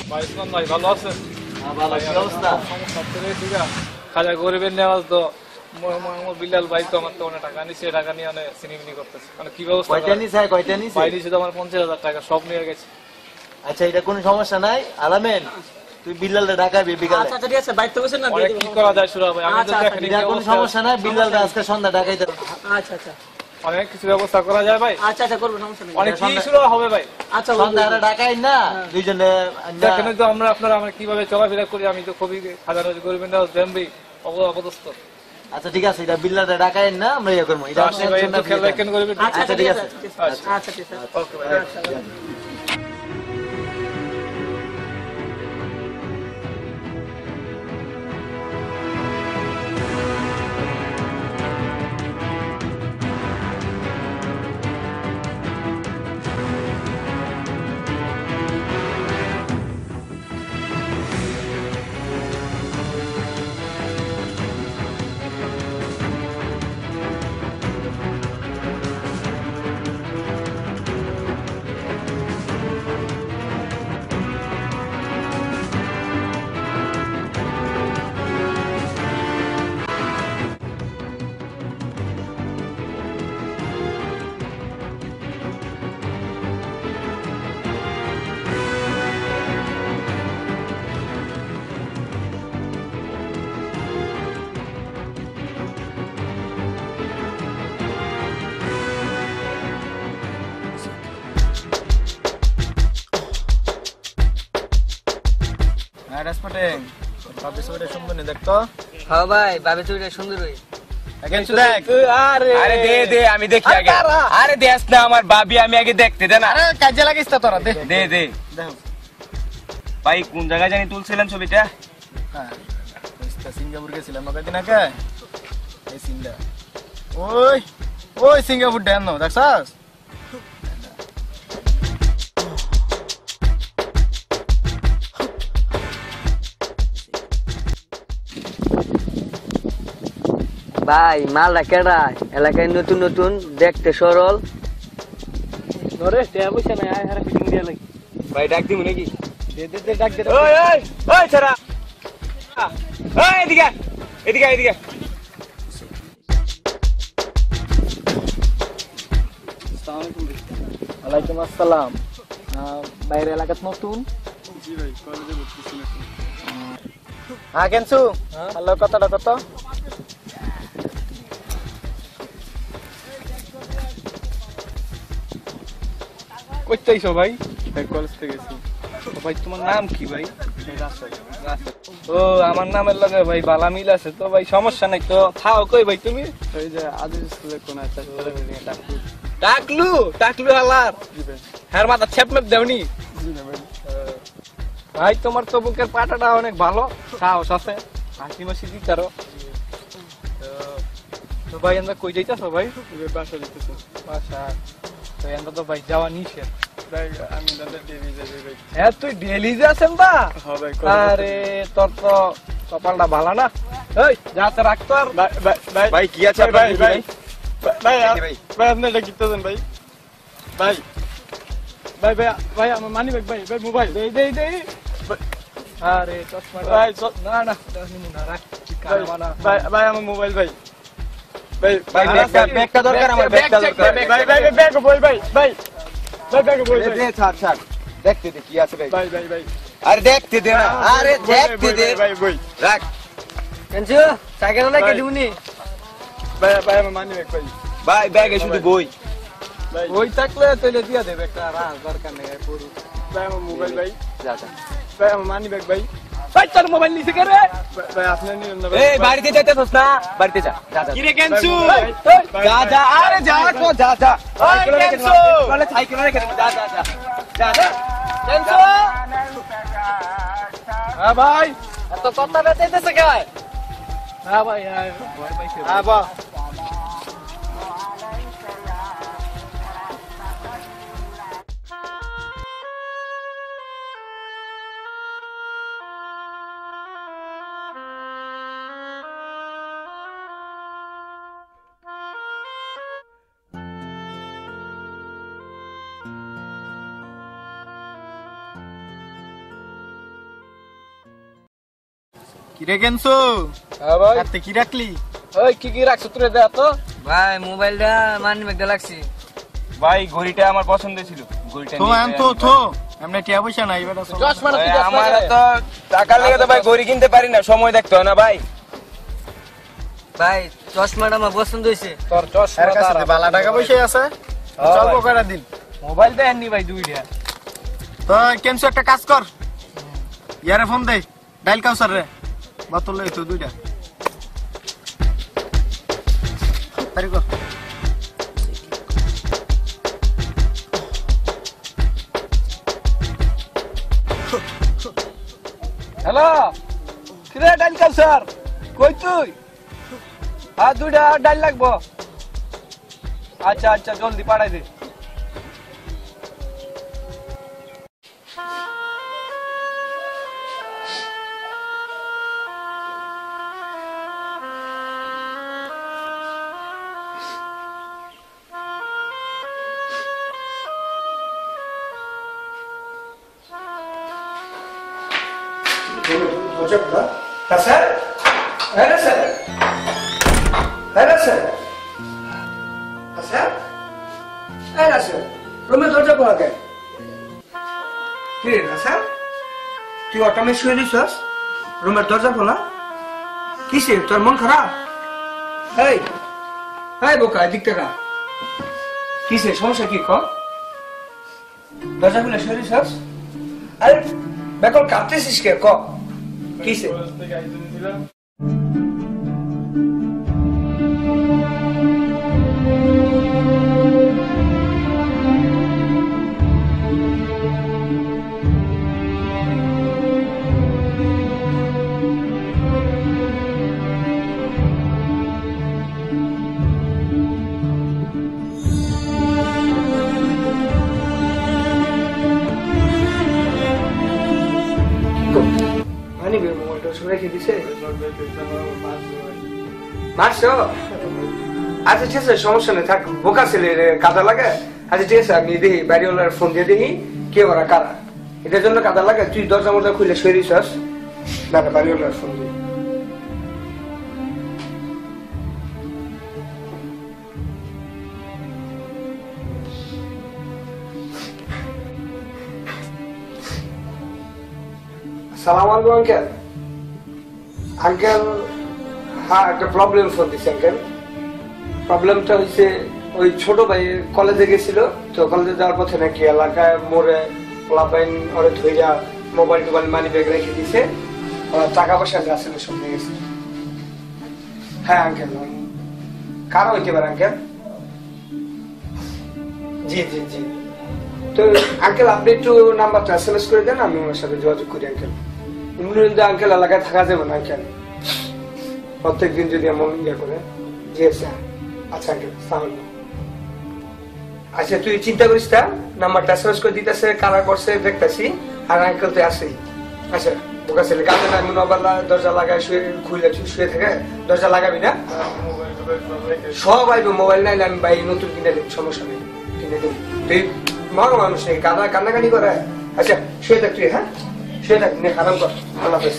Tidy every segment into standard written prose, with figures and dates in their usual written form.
ভাই ইসলাম ভাই ভালো আছেন? ভালো কি অবস্থা? খাজা গরিবের নেওয়াজ তো বিল্লাল ভাই তো আমার তো অনেক টাকা নিচ্ছে, টাকা নিয়ে অনেক সিনেমিনি করতেছে, মানে কি ব্যবস্থা কয়টা নিছে? ভাই নিচ্ছে তো আমার 50,000 টাকা, সব নিয়ে গেছে। আচ্ছা এটা কোনো সমস্যা নাই। আলামেন তুই বিল্লালটা ঢাকাবি বিকালে। আচ্ছা ঠিক আছে, বাইক তো বসে না দিয়ে দেব। কি করা যায় সুরা ভাই? আমি তো দেখেন এটা কোনো সমস্যা নাই, বিল্লালটা আজকে সন্ধ্যা ঢাকাইতে। আচ্ছা আচ্ছা অনেক কিছু ব্যবস্থা করা যায় ভাই। আচ্ছা আচ্ছা করব, সমস্যা নেই। অনেক কি শুরু হবে ভাই? আচ্ছা সন্ধ্যাটা ঢাকাই না দুইজনে। দেখেন তো আমরা কিভাবে চলাফেরা করি, আমি তো খুবই হাজার গরিবের নেওয়াজ দেমবি অবদস্ত। আচ্ছা ঠিক আছে, এটা বিল্লালটা ঢাকাই না, আমরা ইয়ে করবো। এটা খেয়াল রাখেন গরিবের। আচ্ছা ঠিক আছে আচ্ছা ঠিক আছে ওকে ভাই। হ্যাঁ ভাই, বাবে চুড়িটা সুন্দর হই। আরে দে দে আমি দেখি আগে। আরে দেখ না আমার ভাবি, আমি আগে দেখতে দে না। কাজে লাগিস তো তোরা, দে দে দে ভাই, কোন জায়গায় জানি তুলছিলেন ছবিটা? সিঙ্গাপুর গেছিলাম কয়েকদিন আগে, এই সিনটা। ওই ওই সিঙ্গাপুর ড্যাম নো দেখছাস? ভাই মালটা কেডা? এলাকায় নতুন নতুন, দেখতে সরল। নরেশ তে বসে না, আয় হারা ফিটিং দিয়া লাগি। ভাই ডাক দিমু নাকি? দে দে দে ডাক দে। ওই ওই ওই ছাড়া, ওই এদিকে এদিকে এদিকে। ওয়ালাইকুম আসসালাম। বাইরের এলাকাত নতুন? জি ভাই, কলেজে ভর্তি ছিলাম। হ্যাঁ কেনসু? হ্যালো, কতটা কত? কইতেইছো ভাই? ভাই কলেজ থেকে গেছি। ভাই তোমার নাম কি ভাই? ও আমার নামের লগে ভাই বালা মিল আছে তো ভাই, সমস্যা নাই তো। খাও কই ভাই তুমি? ওই যে আজিজ স্কুলে কোন আছে ডাকলু। ডাকলু ডাকলু হালার। জি ভাই। হ্যাঁ মাথা ছেপ মেপ দেওনি? জি না ভাই। ভাই তোমার তো বুকের পাটাটা অনেক ভালো, সাহস আছে, হাসি মাসি দিতারো। তো ভাই আমরা কই যাইতাছো ভাই? বাসা যাইতেছি। বাসা তো আমরা তো ভাই যাওয়া নিষেধ। আমি ডেলি যাই ভাই। হ্যাঁ তুই ডেলি যাচ্ছেন বা? হ্যাঁ ভাই। আরে তোর তো কপালটা ভালো না। এই যাতে রাখতো আর। ভাই কি আছে ভাই? ভাই ভাই ভাই আপনি এটা কিনতেছেন ভাই? ভাই ভাই ভাই ভাই আমার মানি ব্যাগ ভাই, ভাই মোবাইল দেই দেই দেই। আরে চশমা ভাই না না না রাখ, ভাই ভাই আমার মোবাইল ভাই। ভাই ভাই ব্যাগটা দরকার, আমার ব্যাগটা দরকার। ভাই ভাই ভাই ব্যাগ বল ভাই ভাই ভাই ব্যাগ বল দে ছাড় ছাড়, দেখতে দে কি আছে ভাই। ভাই ভাই ভাই আরে দেখতে দে না, আরে দেখতে দে। ভাই ভাই রাখ। কেনছো সাইকেল লাগে দিউনি? ভাই ভাই আমার মানি ব্যাগ ভাই। ভাই ব্যাগে শুধু বই। ওই থাকলে তাহলে দিয়া দেবে, একটা রাখ দরকার নেই পুরো। ভাই আমার মোবাইল ভাই। যা যা। ভাই আমার মানি ব্যাগ ভাই। ভাই তোর মোবাইল নিছে কে রে? ভাই আপনি নিন না ভাই। এই বাড়িতে যাইতেছস না? বাড়িতে যা যা যা। কি রে কেনছু? যা যা, আরে যা কো যা যা। ওই কেনছু? বলে সাইকেল রেখে দে, যা যা যা। যা যা। কেনছু? হ্যাঁ ভাই এত কথা বেচাইতেছে গায়? হ্যাঁ ভাই হ্যাঁ হ্যাঁ বা কি রে কেনছো হ্যাঁ ভাই হাতে কি রাখলি ওই কি রাখছো তুই দে তো ভাই মোবাইলটা মানি ব্যাগটা লাগছে। ভাই ঘড়িটা আমার পছন্দ ছিল, ঘড়িটা তো নিয়ে আন তো যাই। তো এমনি টিয়া পয়সা নাই বেটা চশমাটা ভাই, তুই আমার তো টাকা লেগে তো ভাই ঘড়ি কিনতে পারি না, সময় দেখতে হয় না ভাই। ভাই চশমাটা আমার পছন্দ হয়েছে। তোর এর চশমা কাছে তো বালা টাকা পয়সা আছে চলবো ভাই। কয়টা দিন মোবাইল তো এননি ভাই দুইটা তো কেনছো একটা কাজ কর ইয়ারে ফোন দে ডাইল কাউসার রে বাতল লই তো দুইটা তারি কর হ্যালো কিরে ডাইল কাউসার কই তুই হ্যাঁ দুইটা ডাইল লাগবো আচ্ছা আচ্ছা জলদি পাঠাই দে স্যার হ্যাঁ স্যার হ্যাঁ স্যার স্যার হ্যাঁ স্যার রুমের দরজা খোলা কেন কি রে স্যার তুই অটামে শুয়ে দিছস রুমের দরজা খোলা কিসে তোর মন খারাপ এই এই বোকা এদিক থেকে কিসে সমস্যা কি কর দরজা খুলে শুয়ে দিছস আরে বেকল কাঁদতেছিস কে ক কিসে মানি বে মোবাইলটা সব রেখে দিছে মারছো আচ্ছা ঠিক আছে সমস্যা নেই থাক বোকা ছেলে কাদা লাগে আচ্ছা ঠিক আছে আমি দেখি বাড়িওয়ালার ফোন দিয়ে দেখি কে ওরা কারা এটার জন্য কাদা লাগে তুই দরজা মরজা খুলে শুয়ে দিছস না বাড়িওয়ালার ফোন দিয়ে সালাম আলাইকুম আঙ্কেল আঙ্কেল হ্যাঁ একটা প্রবলেম ফোন দিচ্ছে আঙ্কেল প্রবলেমটা হচ্ছে ওই ছোট ভাই কলেজে গেছিল তো কলেজে যাওয়ার পথে নাকি এলাকায় মোড়ে পোলাপাইন ওরে ধইরা মোবাইল টোবাইল মানি ব্যাগ রেখে দিছে টাকা পয়সা যা ছিল সব নিয়ে গেছে হ্যাঁ আঙ্কেল কারো হইতে পারে আঙ্কেল জি জি জি তো আঙ্কেল আপনি একটু নাম্বারটা এসএমএস করে দেন আমি ওনার সাথে যোগাযোগ করি আঙ্কেল এমনি আঙ্কেল এলাকায় থাকা যাবে না আঙ্কেল প্রত্যেকদিন যদি এমন ইয়ে করে জি আচ্ছা আচ্ছা আঙ্কেল সালাম আচ্ছা তুই চিন্তা করিস না নাম্বারটা এসএমএস করে দিতেছে কারা করছে দেখতেছি আর আঙ্কেল তো আসেই আচ্ছা বোকা ছেলে কাজে না মোবাইল দরজা লাগায় শুয়ে খুলে শুয়ে থাকে দরজা লাগাবি না সব আইবে মোবাইল নাইলে আমি ভাই নতুন কিনে দেব সমস্যা নেই কিনে দেব তুই মগ মানুষ নেই কান্নাকানি করে আচ্ছা শুয়ে থাক তুই হ্যাঁ শুয়ে থাক নে আরাম কর আল্লাহ হাফেজ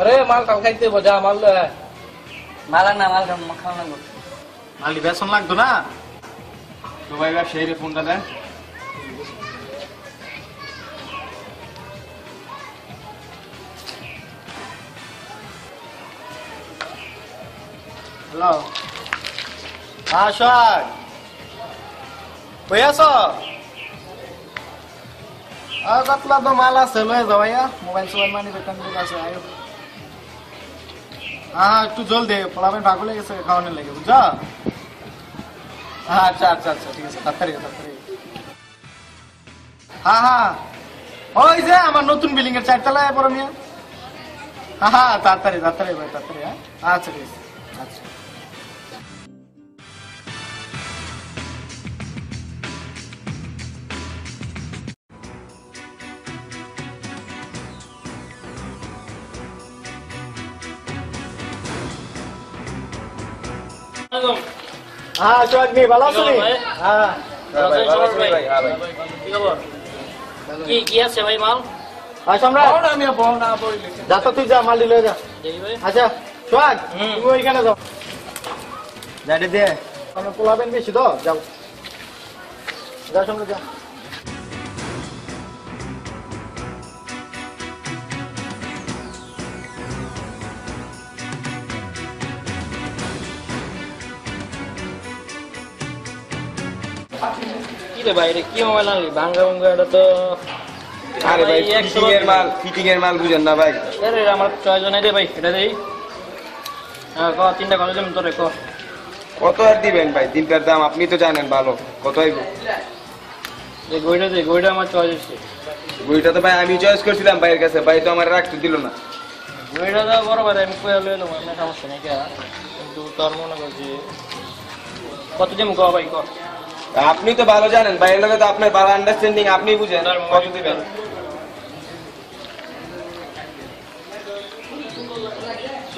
আরে মাল টাল খাইতে বজা মাল মালা না মাল খাওয়া লাগবো। মালি বেসন লাগতো না তো ভাই ব্যবসায়ীরে ফোনটা দেন। হ্যালো হ্যাঁ সর কই আছো আর কাতলা তো মাল আছে লয়ে যাও ভাইয়া মোবাইল সোবাইল মানি বেতন দিকে আছে আয়ো হ্যাঁ একটু জলদি পোলাবেন ভাগলে গেছে খাওয়ানোর লাগে বুঝছো আচ্ছা আচ্ছা আচ্ছা ঠিক আছে তাড়াতাড়ি হ্যাঁ হ্যাঁ ওই যে আমার নতুন বিল্ডিং এর 4 তলায় পড়ো মিয়া হ্যাঁ তাড়াতাড়ি তাড়াতাড়ি ভাই তাড়াতাড়ি। হ্যাঁ আচ্ছা ঠিক আছে আচ্ছা। হ্যাঁ সোহাগ ভাই ভালো আছো? হ্যাঁ কি কি আছে ভাই মাল? আর সম্রাট যা তো তুই যা মাল দিলে যা। আচ্ছা সোহাগ তুমি ওইখানে যাও, যাই দে আমরা পোলাবেন বেশি তো, যাও যা সম্রাট যা। কি রে ভাই, এটা কি মোবাইল আনলি? ভাঙ্গা ভাঙ্গা, এটা তো আরে ভাই ভাই, 100 ফিটিং এর মাল বুঝেন না ভাই। আরে আমার চয়েস নাই রে ভাই, এটা দেই। হ্যাঁ ক, তিনটা কত দেব তোরে ক? কত আর দিবেন ভাই? তিনটার দাম আপনি তো জানেন ভালো, কত হইব? যে গইটা দে, গইটা আমার চয়েস হচ্ছে। বইটা তো ভাই আমি চয়েস করছিলাম ভাইয়ের কাছে, ভাই তো আমার রাখতে দিল না। গইটা দাও বরাবর, আমি কইয়া লই এলাম, আমার সমস্যা নেই কে। কিন্তু তোর মনে করছি কত দেব ক ভাই ক? আপনি তো ভালো জানেন ভাইয়ের লগে তো আপনার ভালো আন্ডারস্ট্যান্ডিং, আপনি বুঝেন কত দিবেন।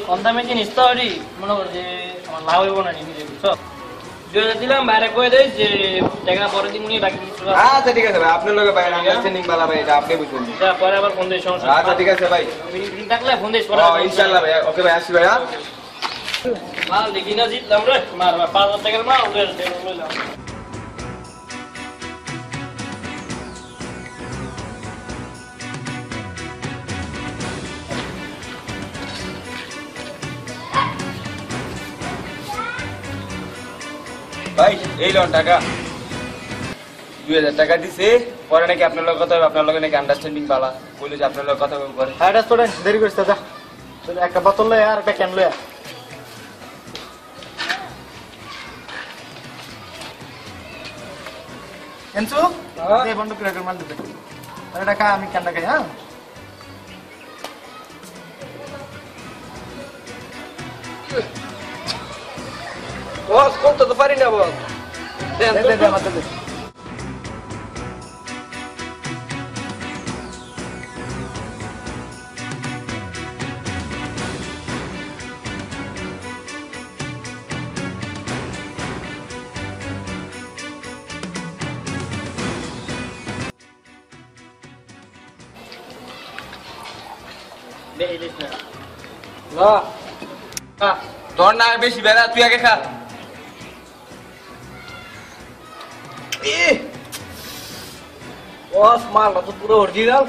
কম দামে জিনিস তো ওরি মনে কর যে আমার লাভ হইব না নিজে, বুঝছো? যদি দিলাম বাইরে কয়ে দেয় যে টাকা পরে দিমুনি, বাকি কিছু আচ্ছা ঠিক আছে ভাই, আপনার লগে ভাইয়ের আন্ডারস্ট্যান্ডিং ভালো ভাই, এটা আপনি বুঝবেন। পরে আবার ফোন দিই, সমস্যা আচ্ছা ঠিক আছে ভাই, থাকলে ফোন দিস। ইনশাআল্লাহ ভাই, ওকে ভাই, আসি ভাইয়া। মাল দেখি না জিতলাম রে, মার 5,000 টাকার মাল লইলাম। ভাই এই লোন টাকা 2000 টাকা দিছে, পরে নাকি আপনার লগে কথা হবে, আপনার লগে নাকি আন্ডারস্ট্যান্ডিং ভালো, বলে যে আপনার লগে কথা বলবো পরে। হ্যাঁ এটা স্টুডেন্ট দেরি করিস যা, একটা বোতল লয় আর একটা ক্যান লয়। এনসু দে বন্ধ করে মাল দিতে, আরে টাকা আমি ক্যানটা খাই। হ্যাঁ বস করতে তো পারি না বস। দে দে দে মাল দে। বেশি দিস না। তোর না বেশি বেড়া, তুই আগে খা। বস মালটা তো পুরো অরিজিনাল।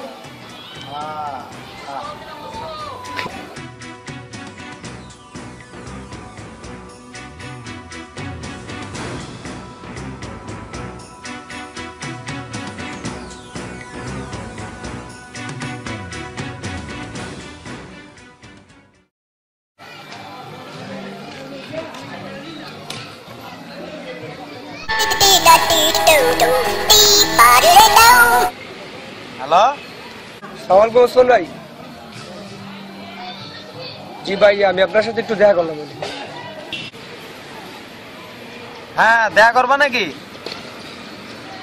হ্যালো, সালামালাইকুম ওসমান ভাই। জি ভাই, আমি আপনার সাথে একটু দেখা করলাম। হ্যাঁ দেখা করবা নাকি?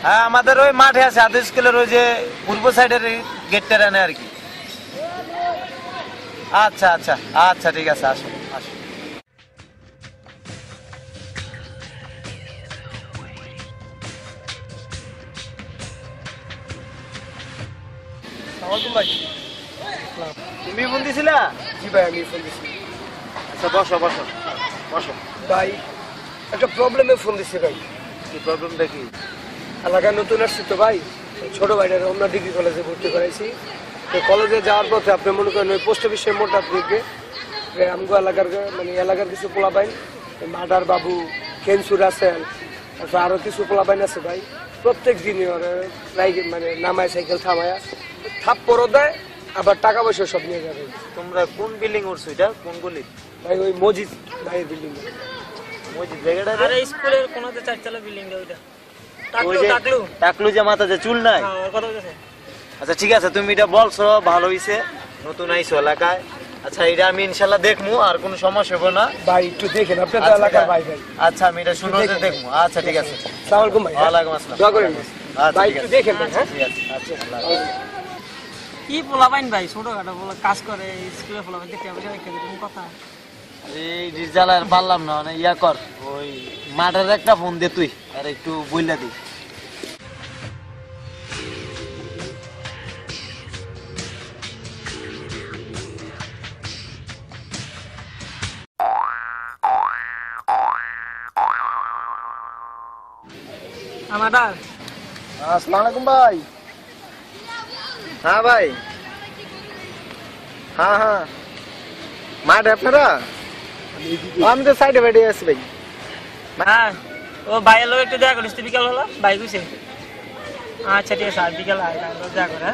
হ্যাঁ আমাদের ওই মাঠে আছে, আধা স্কুলের ওই যে পূর্ব সাইডের গেটটা রানে আর কি। আচ্ছা আচ্ছা আচ্ছা ঠিক আছে, আসো আসো। সালামালাইকুম ভাই। তুমি ফোন দিছিলা? জি ভাই, আমি ফোন দিচ্ছি। আচ্ছা বসো বসো বসো। ভাই একটা প্রবলেমে ফোন দিচ্ছি ভাই। কি প্রবলেম দেখি? এলাকায় নতুন আসছি তো ভাই, ছোট ভাইটার অন্য ডিগ্রি কলেজে ভর্তি করাইছি। তো কলেজে যাওয়ার পথে আপনি মনে করেন ওই পোস্ট অফিসের মোটা দিকে আমগো এলাকার মানে এলাকার কিছু পোলাপাইন, মাদার বাবু, কেনসু রাসেল, তারপর আরো কিছু পোলাপাইন আছে ভাই। প্রত্যেক দিনই ওরা মানে নামায় সাইকেল থামায়া থাপ্পড়ও দেয়, আবার টাকা পয়সা সব নিয়ে যাবে। তোমরা কোন বিল্ডিং উঠছো? এটা কোন গলি? ভাই ওই মসজিদ ভাইয়ের বিল্ডিং। মসজিদ জায়গাটা? আরে স্কুলের কোনাতে 4 বিল্ডিং ওইটা। ওই যে টাকলু যে মাথা যে চুল নাই? কথা বলতেছে। আচ্ছা ঠিক আছে, তুমি এটা বলছো ভালো হইছে, নতুন আইছো এলাকায়, আচ্ছা এটা আমি ইনশাল্লাহ দেখবো, আর কোনো সমস্যা হবে না। ভাই একটু দেখেন, আপনি তো আচ্ছা, এলাকার ভাই ভাই। আচ্ছা আমি এটা শুনে দেখবো। আচ্ছা ঠিক আছে, আসসালামু আলাইকুম ভাই। ওয়ালাইকুম আসসালাম। দোয়া করেন আচ্ছা ভাই, ঠিক একটু আছে, দেখেন ভাই। হ্যাঁ ঠিক আছে, আচ্ছা আল্লাহ হাফেজ। কি পোলাপাইন ভাই, ছোটখাটো পোলা কাজ করে, স্কুলে পোলাপাইন দেখতে হবে তুমি কথা। এই রিজাল আর পারলাম না, মানে ইয়া কর, ওই মাঠের একটা ফোন দে তুই, আর একটু বইলা দি। আমাদের আসসালামু আলাইকুম ভাই। হ্যাঁ ভাই, হ্যাঁ হ্যাঁ, মাঠে আপনারা? আমি তো সাইডে বেড়ে আছি ভাই। হ্যাঁ, ও ভাইয়ের লোক একটু দেখা করিস, বিকাল হলো ভাই কইছে। আচ্ছা ঠিক আছে, আর বিকাল আয় দেখা করে।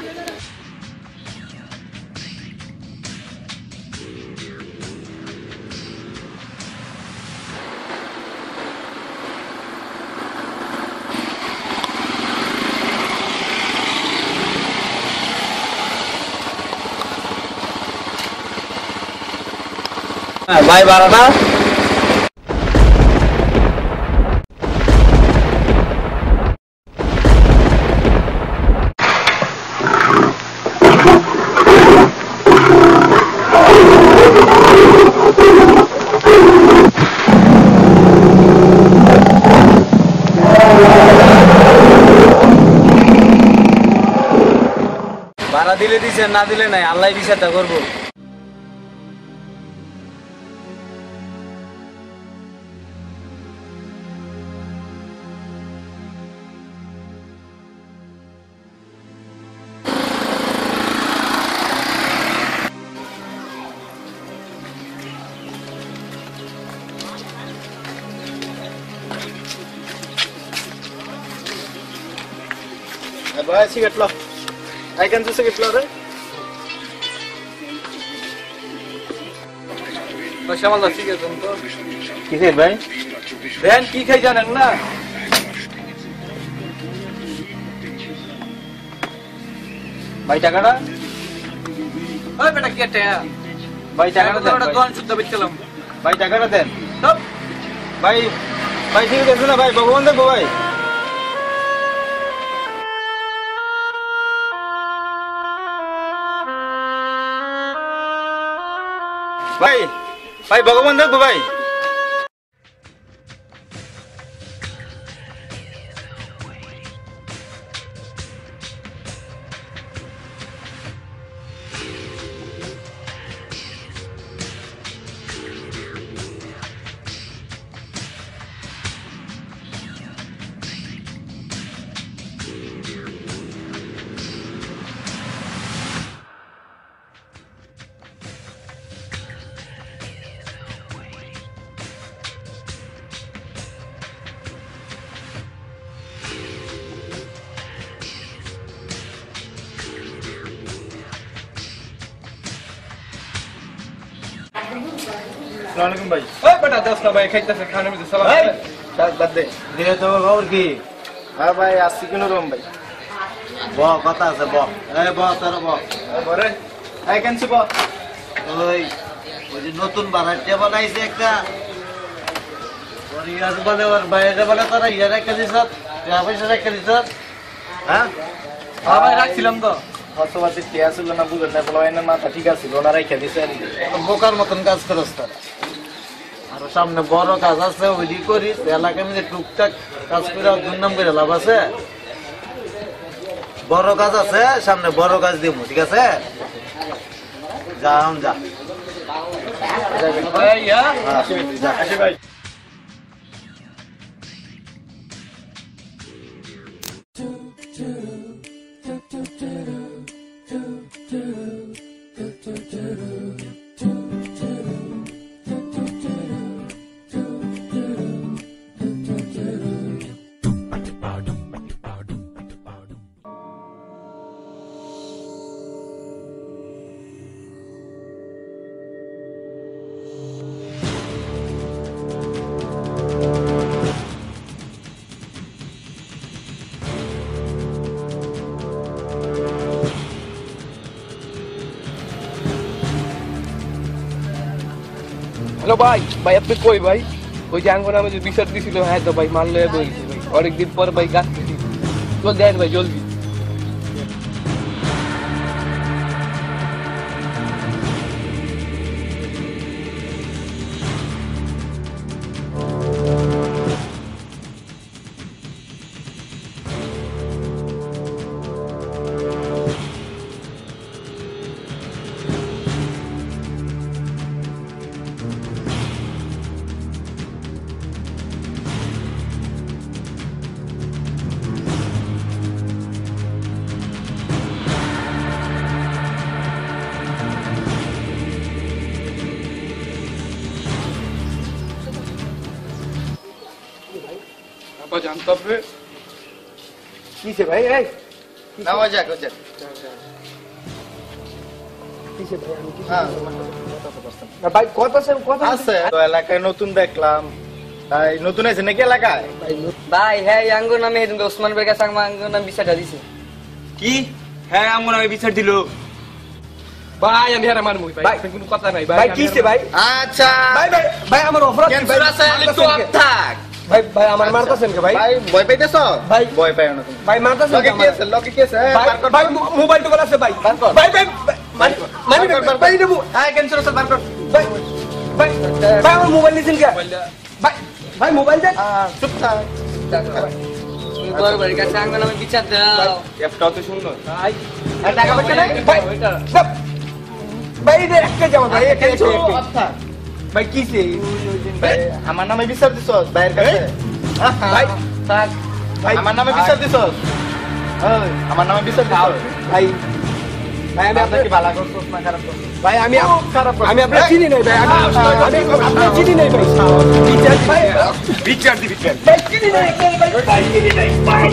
হ্যাঁ ভাই বাড়াটা ভাড়া দিলে দিছে, না দিলে নাই, আল্লাহ বিচারটা করবো। ভাই সিগারেট লো, আই ক্যান জু সিগারেট লো রে। শ্যামাল দা ঠিক আছে তো? কি খাই ভাই? দেন কি খাই জানেন না? ভাই টাকাটা? ওই বেটা কি টাকা? ভাই টাকাটা দেন ভাই। দোকান শুদ্ধ বেচলাম। ভাই টাকাটা দেন সব ভাই। ভাই ঠিক আছে না ভাই, ভগবান দেখবো ভাই। ভাই ভাই ভগবান দেখবো ভাই। আসসালামু আলাইকুম ভাই। ওই বেটা দোস্ত না ভাই খাইতেছে, খানের মধ্যে সালাম। ভাই শাক বাদ দে। দিয়ে তো খবর কি? হ্যাঁ ভাই আসছি কোনো রকম ভাই। ব কথা আছে, ব এই ব তোর ব। বরে আই ক্যান সি ব। ওই ওই যে নতুন বাড়াইতে বানাইছে একটা, ওর ইয়াস বলে, ওর বাইরে বলে তোরা ইয়ার একটা দিস, পয়সা একটা দিস। হ্যাঁ ভাই রাখছিলাম তো। খরচপাতি কে আসছিল না বুঝেন না, বলা হয় না মাথা ঠিক আছে, ওনা রাইখা দিছে আর কি। বোকার মতন কাজ করস তারা। আর সামনে বড় কাজ আছে, ওইটি করিস। এলাকার মধ্যে টুকটাক কাজ করে দুর্নাম করে লাভ আছে? বড় কাজ আছে সামনে, বড় কাজ দিব, ঠিক আছে? যা এখন যা। ভাই ইয়া আসি ভাই। হ্যালো ভাই, ভাই আপনি কই ভাই? ওই যে আঙ্গন আমি যে বিচার দিছিল, হ্যাঁ তো ভাই মাল লয়ে বলছি ভাই, অনেকদিন পর ভাই গাছ দিছি। তো দেন ভাই জলদি। জানতে হবে কিসে ভাই? এই না ওই যাক কিসে ভাই? আমি কি হ্যাঁ না ভাই কথা আছে তো এলাকায় নতুন দেখলাম, তাই নতুন আছে নাকি এলাকায়? ভাই হ্যাঁ আঙ্গুর নামে হেদিন ওসমান বের কাছে আঙ্গুর নাম বিচারটা দিছে। কি? হ্যাঁ আমার আমি বিচার দিল। ভাই আমি হারা মারমু ভাই, কোনো কথা নাই ভাই। ভাই কিসে ভাই? আচ্ছা ভাই ভাই ভাই আমার অপরাধ কি ভাই? ক্যান্সার আছে তো থাক। ভাই ভাই আমার মারতাছেন কে ভাই? ভাই ভয় পাইতেছো? ভাই ভয় পাইও না তুমি। ভাই মারতাছেন লগে কি আছে? লগে কি আছে? ভাই ভাই মোবাইল তো বলা আছে ভাই। বার কর। ভাই ভাই মানে ভাই দেবো। হ্যাঁ ক্যান্সার আছে বার কর। ভাই ভাই ভাই আমার মোবাইল নিছেন কে? ভাই ভাই মোবাইল দেন। চুপ থাক। তুমি তোর বাড়ির কাছে আঙ্গুর নামে বিচার দাও। ক্যাপটাও তো শুনলো। ভাই আর টাকা পয়সা নাই? ভাই ভাই এটা একটা যাও ভাই, একটা আচ্ছা ভাই কিসে? ভাই আমার নামে বিচার দিছস ভাইয়ের কাছে? ভাই থাক ভাই আমার নামে বিচার দিছস? ওই আমার নামে বিচার দিছস? ভাই ভাই আমি আপনি আপনাকে কি ভালো করছস না খারাপ করছস? ভাই আমি খারাপ করছস। আমি আপনাকে চিনি নাই ভাই, আমি আপনাকে চিনি নাই ভাই। বিচার ভাই বিচার দি বিচার। ভাই চিনি নাই ভাই চিনি নাই ভাই।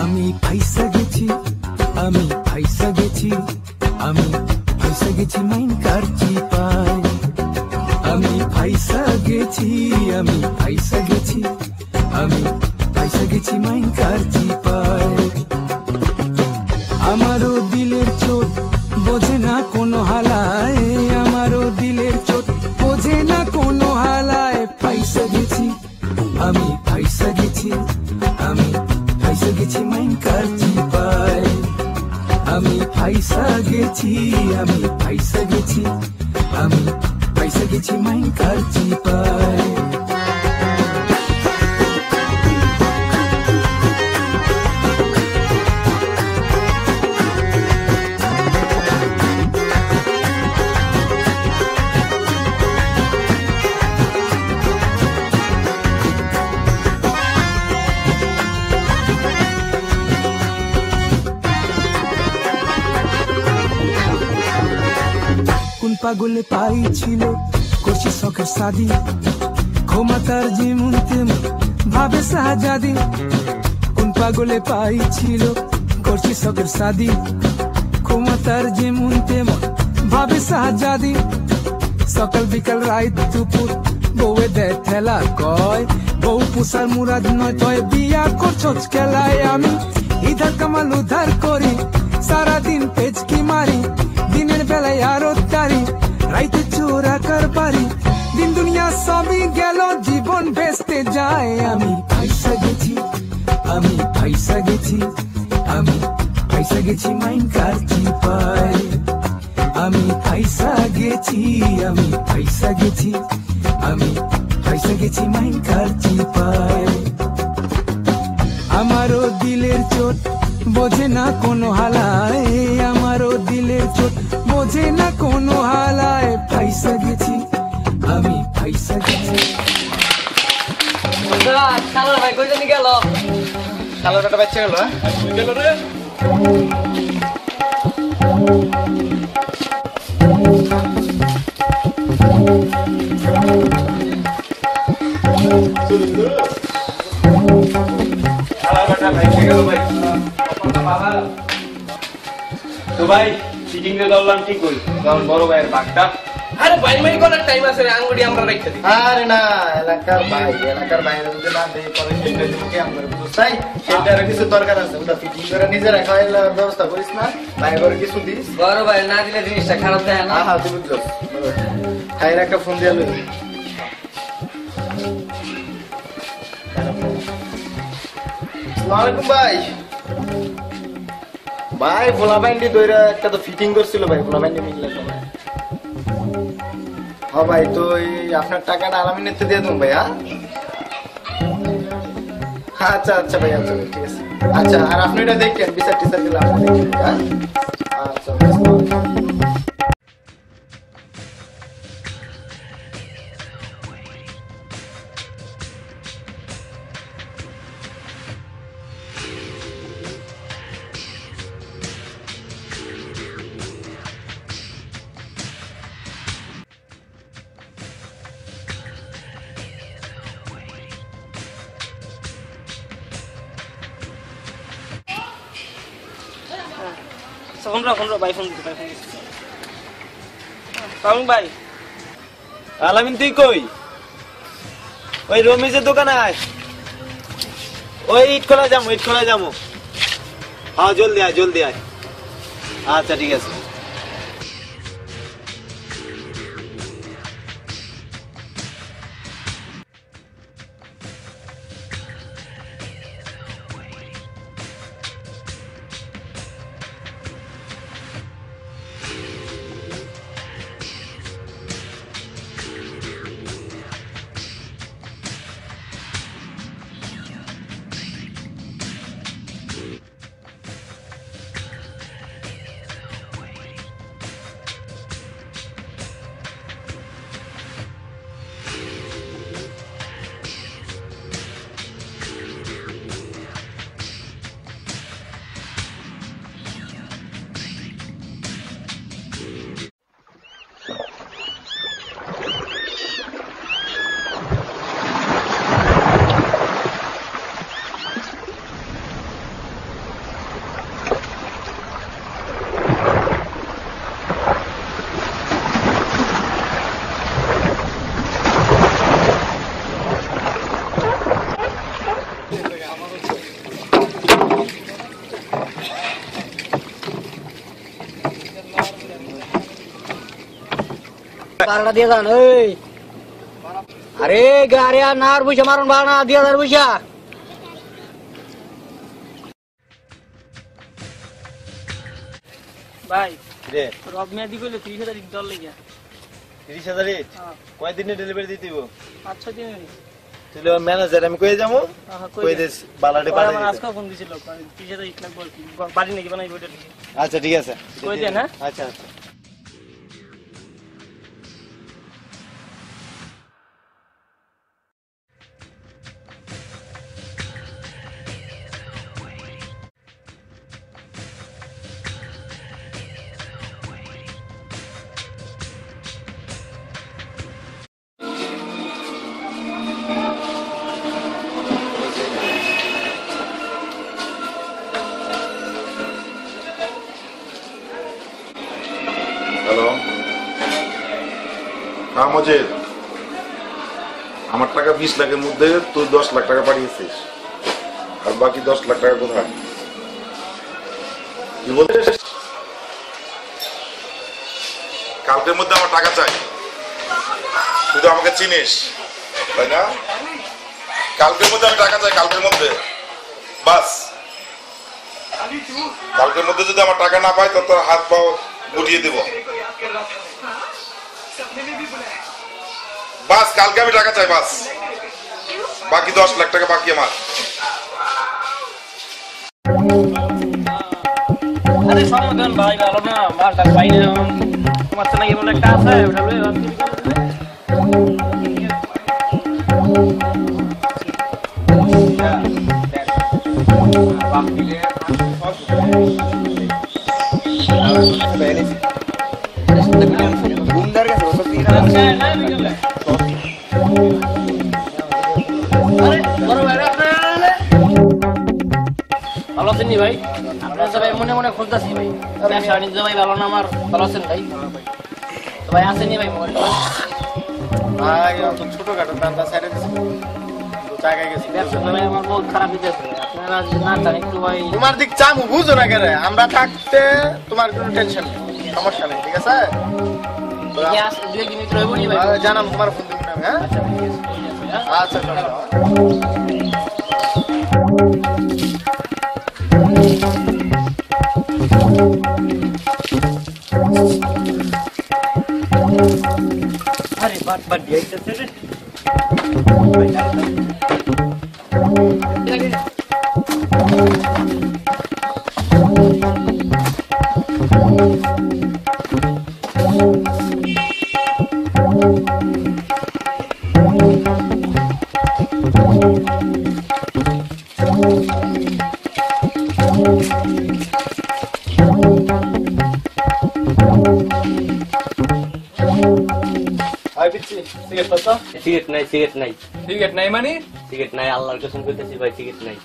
আমি ফাইসা গেছি, আমি ফাইসা গেছি, আমি ফাইসা গেছি মাইন কারচি পাই। আমি ফাইসা গেছি, আমি ফাইসা গেছি, আমি ফাইসা গেছি মাইন কারচি পাই। আমারও দিলের চোট বোঝে না কোনো হালায়, আমারও দিলের চোট বোঝে না কোনো হালায়। ফাইসা গেছি, আমি ফাইসা গেছি, আমি ফাইসা গেছি মাইন কারচি পাই। আমি ফাইসা গেছি, আমি ফাইসা গেছি, আমি ফাইসা গেছি মাইন কারচি পাই। কোন পাগলে পাইছিল করছি শখের শাদি, ক্ষমতার যেমন তেমন ভাবে শাহজাদি। কোন পাগলে পাইছিল করছি শখের শাদি, ক্ষমতার যেমন তেমন ভাবে শাহজাদি। সকাল বিকাল রাত দুপুর বউয়ে দেয় ঠেলা, কয় বউ পুষার মুরাদ নয়, তয় বিয়া করছস খেলায়। আমি ইধার কামাল উধার করি, সারাদিন পেচকি মারি, দিনের বেলায় আরো তারি, রাইতে চোরা কারবারি। দিন দুনিয়া সবই গেল, জীবন ভেস্তে যায়। আমি ফাইসা গেছি, আমি ফাইসা গেছি, আমি ফাইসা গেছি মাইন কারচি পাই। আমি ফাইসা গেছি, আমি ফাইসা গেছি, আমি ফাইসা গেছি মাইন কারচি পাই। আমারও দিলের চোট বোঝে না কোনো হালায়, আমারও দিলের চোট বোঝে না কোনো হালায়। ফাইসা গেছি, আমি ফাইসা গেছি। শালার ভাই কই জানি গেল? কালো টাকা বাচ্চা গেল, হ্যাঁ? গেল রে। তো ভাই ফিটিং দিয়ে ধরলাম ঠিক করি কারণ বড় ভাইয়ের বাঘটা আরে বাইমাই করার টাইম আছে আঙ্গুড়ি আমরা রাখতে দিই আরে না এলাকার বাইরে যদি না দেই পরে সেন্টার থেকে আমরা বুঝতাই সেন্টারে কিছু দরকার আছে ওটা ফিটিং করে নিজে রাখা ব্যবস্থা করিস না বাইরে করে কিছু দিস বড় ভাই না দিলে জিনিসটা খারাপ দেয় না হ্যাঁ তুমি বুঝছো ভাইয়ের একটা ফোন দিয়ে লই আসসালামু ভাই ভাই ভোলা ব্যান্ডি দইরা একটা তো ফিটিং করছিল ভাই ভোলা ব্যান্ডি মিললে তো ভাই হ্যাঁ ভাই তো এই আপনার টাকাটা আলামিনেতে দিয়ে দেবো ভাই হ্যাঁ আচ্ছা আচ্ছা ভাই আচ্ছা ঠিক আছে আচ্ছা আর আপনি এটা দেখেন বিচার টিচার দিলে আপনি দেখেন হ্যাঁ আচ্ছা ফোন ভাই ফোন দিতে সাউন্ড ভাই আলামিন তুই কই ওই রমেশের দোকানে আয় ওই ইট খোলা যাবো হ্যাঁ জলদি আয় আচ্ছা ঠিক আছে বারোটা দিয়ে যান এই আরে গাড়ি আর না আর বুঝা মারুন বারো না দিয়ে যান বুঝা ভাই রে রব মেয়াদি কইলে 30,000 ডলার লাগিয়া 30,000 ইট কয়দিনে ডেলিভারি দিতে দিব 5-6 দিন তাহলে ম্যানেজার আমি কই যাবো কই দেস বালাটে আমার বানাই আজকে ফোন দিছিল 30,000 ইট লাগবে বাড়ি নাকি বানাই বইটা আচ্ছা ঠিক আছে কই দেন হ্যাঁ আচ্ছা আচ্ছা হ্যালো হ্যাঁ মজিদ আমার টাকা 20 লাখের মধ্যে তুই 10 লাখ টাকা পাঠিয়েছিস আর বাকি 10 লাখ টাকা কোথায় কি বলছিস কালকের মধ্যে আমার টাকা চাই তুই তো আমাকে চিনিস তাই না কালকের মধ্যে আমি টাকা চাই কালকের মধ্যে বাস কালকের মধ্যে যদি আমার টাকা না পাই তো তোর হাত পাও গুটিয়ে দেব বাস কালকে আমি টাকা চাই বাস বাকি 10 লাখ টাকা বাকি আমার আরে সমাধান ভাই ভালো না মালটা বাইরে তোমার তো নাকি এমন একটা আছে ওটা বড় ভাই আপনারা ভালো আছেন ভাই? আপনারা সবাই মনে মনে খুঁজতেছি ভাই। ব্যবসা বাণিজ্য ভাই ভালো না আমার? ভালো আছেন ভাই? তো ভাই আসেনি ভাই মোবাইল? ভাই তো ছোটখাটো দান্দা ছেড়ে দিছি, তো জায়গায় গেছি। ব্যবসা ভাই আমার বহুত খারাপ হইতেছে। আপনারা যদি না চান একটু ভাই তোমার দিক চামু বুঝো না কেন, আমরা থাকতে তোমার কোনো টেনশন নেই, সমস্যা নেই, ঠিক আছে? দেখে আসলে 2-1 দিন ভিতরে হইব নি ভাই? জানাম তোমার ফোন দিন আমি, হ্যাঁ? আচ্ছা ঠিক আছে, ঠিক আছে, হ্যাঁ? আচ্ছা চলো। আরে বাট বাট দিয়েছে রে। ভাই পিচ্ছি সিগারেট পাচ্ছ? সিগারেট নাই, সিগারেট নাই, সিগারেট নাই মানে? সিগারেট নাই, আল্লাহর কসম করতেছি ভাই সিগারেট নাই।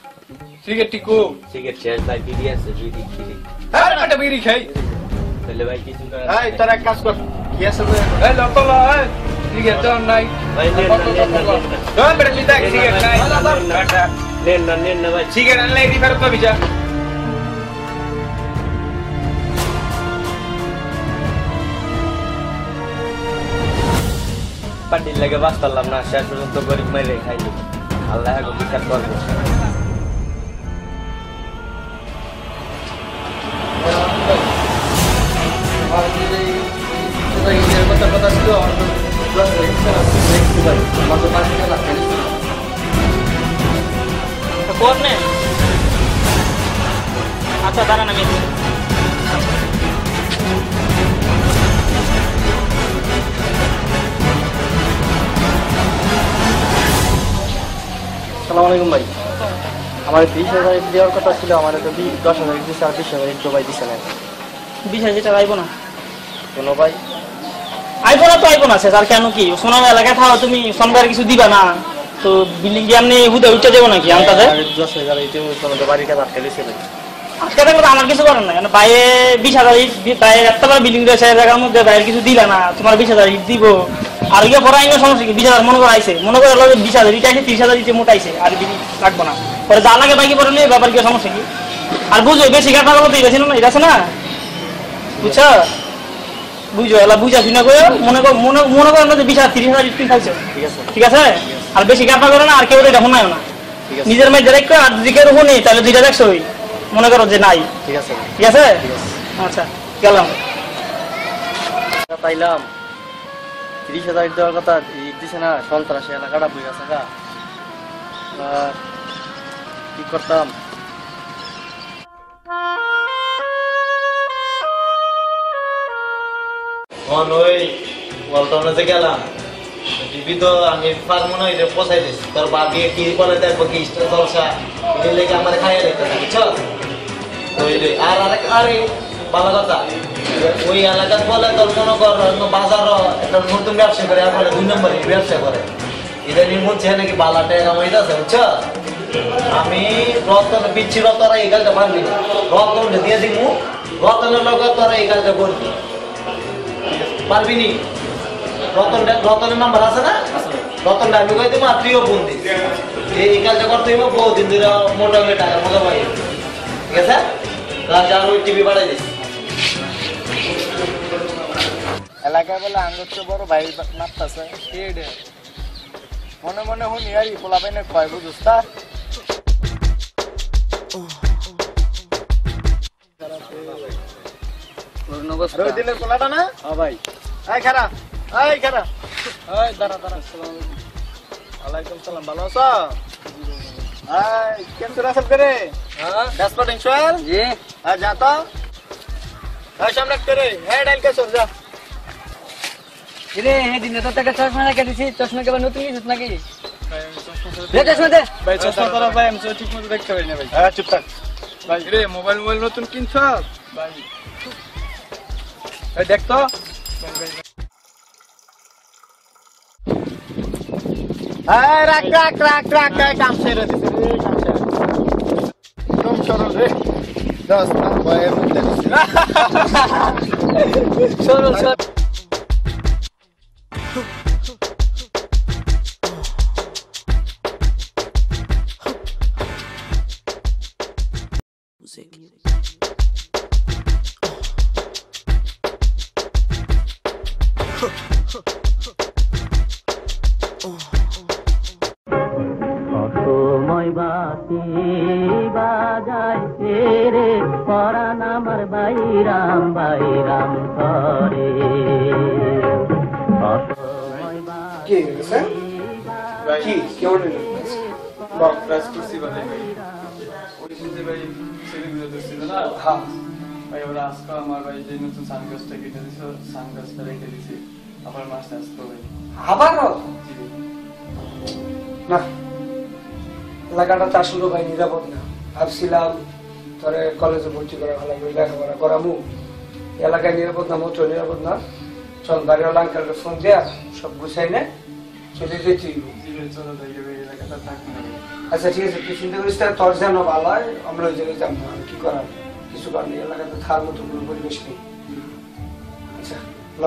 সিগারেট টিকু সিগারেট শেষ ভাই, বিড়ি আছে, বিড়ি বিড়ি। আরে একটা বিড়ি খাই। তাহলে ভাই কিছু করার এই তোর এক কাজ কর, কি আছে বলে এই লতো ল সিগারেট তো নাই। ভাই নেন না, নেন না, নেন না। দোকান বেড়ে লিদা সিগারেট নাই। নেন না ভাই। সিগারেট আনলে দি ফেরত পাবি যা। পার্টির লাগে বাস পারলাম না, শেষ পর্যন্ত গরিব মাইরে খাইনি। আল্লাহ এখন বিচার করবো। কথা ছিল কোন নেন? আচ্ছা দাঁড়ান আমি সালাম আলাইকুম ভাই, আমার 20,000 দেওয়ার কথা ছিল, আমার তো 10,000 দিচ্ছে আর 20,000 একটু ভাই দিচ্ছে না। 20,000 টাকা আইবো না? কোনো ভাই আইবো না তো আইবো না, স্যার কেন কি সোনার এলাকায় থাও তুমি, সোনবার কিছু দিবা না তো বিল্ডিং কি আপনি হুদে উঠে যাবো নাকি আনতাতে? 10,000 এইটা তোমাদের বাড়িটা আটকে দিয়েছে ভাই। আজকে থাকলে আমার কিছু করেন না, কেন বাইরে 20,000 ইট, বাইরে একটা বড় বিল্ডিং রয়েছে জায়গার মধ্যে, বাইরে কিছু দিলা না, তোমার 20,000 ইট দিব আর ইয়ে পরে আইনের সমস্যা কি? 20,000 মনে করে আইছে, মনে করে 20,000 ইট আইছে, 30,000 ইটে মোটাইছে আর বিলি লাগবো না, পরে যা লাগে বাকি পরে নিয়ে ব্যাপার কি সমস্যা কি? আর বুঝো বেশি কাটার মতো বেশি না, এটা আছে না বুঝছো, বুঝো এলা বুঝা শুনে করে মনে করেন না যে 20,000 30,000 ইট খাইছে, ঠিক আছে ঠিক আছে? আর বেশি কাটা করে না, আর কেউ এটা শোনায় না, নিজের মেয়ে ডাইরেক্ট আর যদি কেউ শুনি তাহলে 2টা দেখছো মনে করো যে নাই, ঠিক আছে ঠিক আছে? আচ্ছা গেলাম। পাইলাম 30,000 দেওয়ার কথা দিচ্ছে না, সন্ত্রাসী এলাকাটা বই আছে গা, কি করতাম? ওই ওয়ালটাউনে গেলাম, টিভি তো আমি পারবো না, এটা পোষাই দিচ্ছি, তোর বাপি কি করে দেখবো, কি জলসা এই লেগে আমার খাইয়ে দিতে বুঝছো? আর আরেক আরে ভালো কথা, ওই এলাকার বলে তোর মনে কর বাজার একটা নতুন ব্যবসা করে, আর 2 নম্বরে ব্যবসা করে, এটা নিয়ে বলছে নাকি বালা টাকা কামাইতে আছে বুঝছো? আমি রতন পিচ্ছি রতরা এই কাজটা পারবি না, রতন দিয়ে দিমু, রতনের লোক তোরা এই কাজটা করবি, পারবি নি? রতনের নাম্বার আছে না? রতনটা আমি কই দিব, আর তুইও ফোন দিস, এই কাজটা করতে হইব, বহুদিন ধরে মোটামুটি টাকা মজা পাই, ঠিক আছে? কাজ আর ওই টিভি বাড়াই দিস। এলাকায় বলে আঙ্গুর তো বড় ভাই মারতাছে, মনে মনে শুনি আর পোলা পাইনে কয় বুঝুস তা? ওই দিনের পোলাটা না? হ্যাঁ ভাই। এই খারা, এই খারা, এই দাঁড়া দাঁড়া, ওয়ালাইকুম সালাম, ভালো আছো? এই কেমন রাসেল করে? হ্যাঁ ড্যাশবোর্ড ইনশাল জি, হ্যাঁ যা তো, এই সামনে করে, এই ডাইল কে সর যা। রে হে দিনে তো টাকা চশমা রেখে দিছি, চশমা কেবল নতুন নিছিস নাকি? দে চশমা দে ভাই চশমা পরা ভাই, আমি তো ঠিক মতো দেখতে পারি না ভাই। হ্যাঁ চুপ থাক ভাই রে মোবাইল নতুন কিনছ ভাই? এই দেখ তো রাখ রাখ রাখ রাখ কাম সেরে দিছে রে কাম সেরে কম সরল রে 10 মান ভয়ের মধ্যে সরল সরল সময় বাতি বাজাইছে রে পরাণ আমার বাইরাম বাইরাম করে কি হয়েছে? কি কেমন হলো? বাহ, প্রাইস করছি ভাই ওই শুনতে ভাই ছেলেগুলো ধরছিল না হ্যাঁ ভাই ওরা আজকে আমার ভাই যে নতুন সানগ্লাসটা কেটে দিছে সানগ্লাসটা রেখে দিছে আবার মাসে আসতো ভাই আবারও জি ভাই। না এলাকাটা তো আসলে ভাই নিরাপদ না ভাবছিলাম তোরে কলেজে ভর্তি করা ভালো করে লেখাপড়া করামু এলাকায় নিরাপদ না মোটেও নিরাপদ না চল বাড়িওয়ালা আঙ্কেলকে ফোন দেয়া সব গুছাই নে চলে যেতে হইব। জি ভাই চলো তাই ভাই এলাকাটা থাকবে না ভাই। আচ্ছা ঠিক আছে তুই চিন্তা করিস না তোর যেন ভালো হয় আমরা ওই জায়গায় যাবো না কি করার কিছু করার নেই এলাকাতে থার মতো কোনো পরিবেশ নেই আচ্ছা ল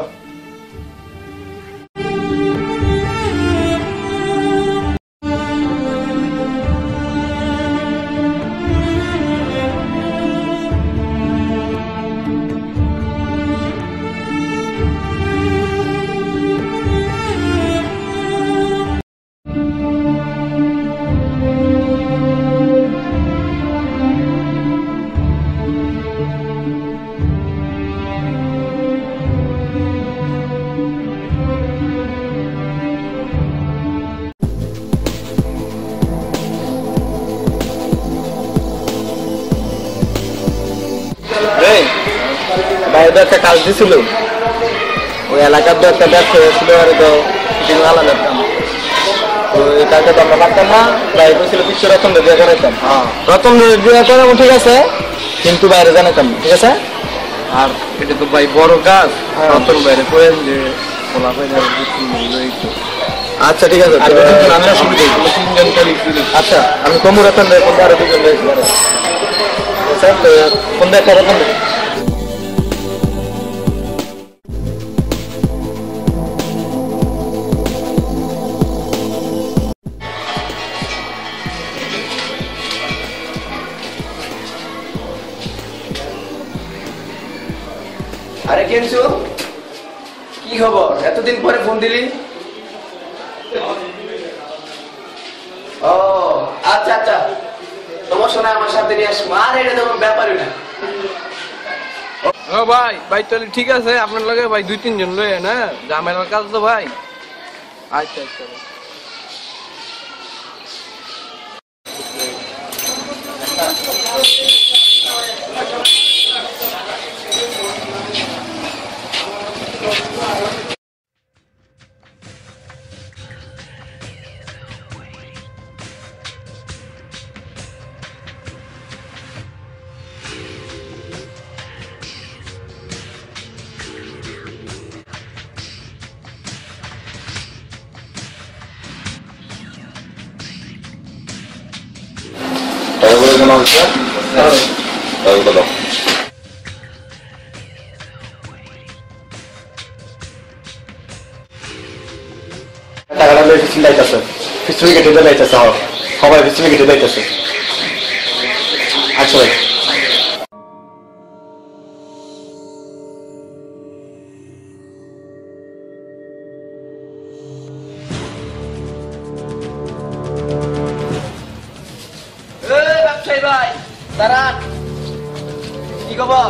বাইরে একটা কাজ দিছিল ওই এলাকার তো একটা ব্যবসা হয়েছিল আর তো দিন ভালো লাগতাম ওই কাজটা তো আমরা পারতাম না বাইরে ছিল কিছু রতন বিয়ে করাইতাম রতন বিয়ে করাবো ঠিক আছে কিন্তু বাইরে জানাতাম ঠিক আছে আর এটা তো ভাই বড় কাজ রতন বাইরে করেন যে বলা ভাই আচ্ছা ঠিক আছে আমরা সুবিধা আচ্ছা আমি কমু রতন আরো দুজন রয়েছি কোন দেখা রতন আরে কেনছো কি খবর এতদিন পরে ফোন দিলি ও আচ্ছা আচ্ছা সমস্যা নাই আমার সাথে নিয়ে আসবো আর এটা তেমন ব্যাপারই না ও ভাই ভাই তাহলে ঠিক আছে আপনার লাগে ভাই 2-3 জন লয়ে না জামেলার কাজ তো ভাই আচ্ছা আচ্ছা টাকাটা লইছে চিল্লাইতেছে পিছনে কেটে দিলাইতেছে সবাই পিছনে কেটে দিলাইতেছে আচ্ছা ভাই ব্যবসায়ী ভাই দাঁড়ান কি খবর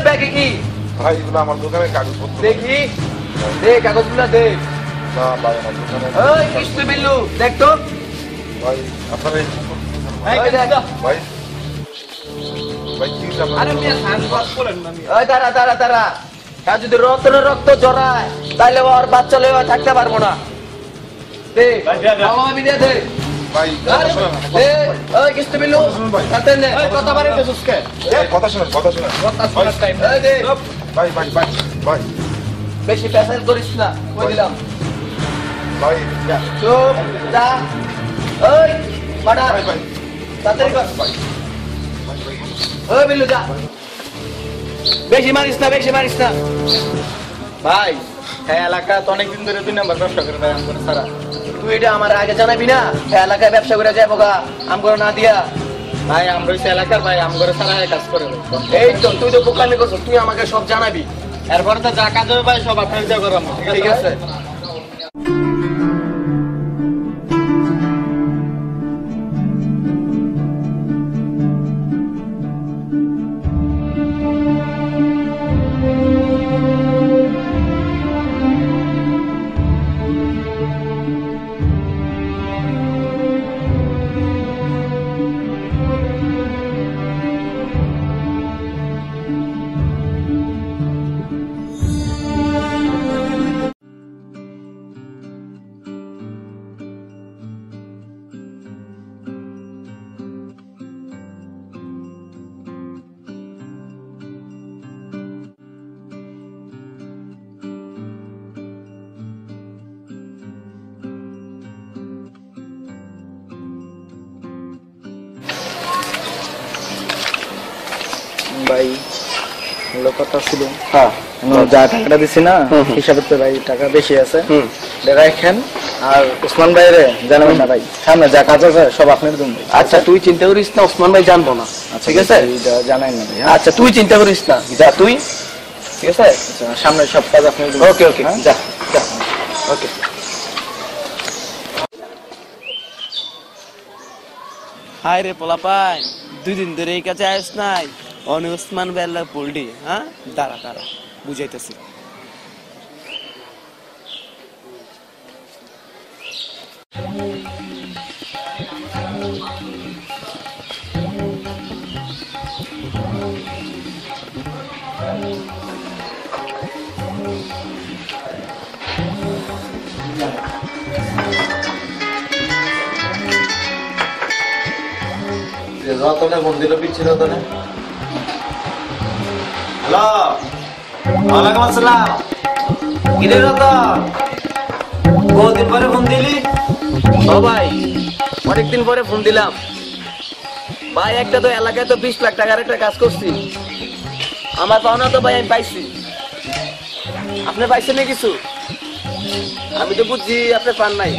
ব্যাগে কি ভাই এগুলো আমার দোকানে কাগজপত্র দেখি দে কাগজগুলো দে না ভাই আমার দোকানে ওই কিস্তি বিল্লু দেখ তো ভাই আপনার এই ওই দেখ ভাই ভাই কি আরে মিয়া সানগ্লাস পরেন না মিয়া ওই দাঁড়া দাঁড়া দাঁড়া আর যদি রক্তের রক্ত জড়ায় তাহলে ওর বাচ্চা লেওয়া থাকতে পারবো না দে ভালোভাবে দিয়ে দে ভাই ওই কিস্তি বিলু তাতে নে কথা বাড়ি তো সুস্কে কথা শুনেন ভাই ভাই ভাই ভাই বেশি প্যাসেল করিস না কই দিলাম ভাই চুপ যা ওই বাড়া ভাই ভাই তাড়াতাড়ি কর ওই বিলু যা বেশি মারিস না ভাই হ্যাঁ এলাকা তো অনেকদিন ধরে 2 নাম্বার ব্যবসা করে ভাই আমগো সারা তুই এটা আমার আগে জানাবি না এলাকায় ব্যবসা করে যাবো গা আমগো না দিয়া ভাই আমরা হইছে এলাকার ভাই আমগো সারা কাজ করে ভাই এই তো তুই তো বোকামি করছিস তুই আমাকে সব জানাবি এরপর তো যা কাজ হবে ভাই সব আপনার যা করাম ঠিক আছে ভাই হলো কথা ছিল হ্যাঁ যা টাকাটা দিছি না হিসাবে তো ভাই টাকা বেশি আছে রাখেন আর ওসমান ভাইরে জানাবেন না ভাই সামনে যা কাজ আছে সব আপনার জন্য আচ্ছা তুই চিন্তা করিস না ওসমান ভাই জানবো না ঠিক আছে জানাই না ভাই আচ্ছা তুই চিন্তা করিস না যা তুই ঠিক আছে সামনে সব কাজ আপনার জন্য ওকে ওকে যা যা ওকে হায় রে পোলাপাই 2 দিন ধরে এই কাছে আইস নাই অনে ওসমান বেল্লা পোল্ডি হ্যাঁ দাঁড়া বুঝাইতেছি রতনে মন্দিরে পিছিল রতনে হ্যালো ওয়ালাইকুম আসসালাম কিরে রতন কতদিন পরে ফোন দিলি ও ভাই অনেকদিন পরে ফোন দিলাম ভাই একটা তো এলাকায় তো 20 লাখ টাকার একটা কাজ করছি আমার পাওনা তো ভাই আমি পাইছি আপনি পাইছেন না কিছু আমি তো বুঝছি আপনি পান নাই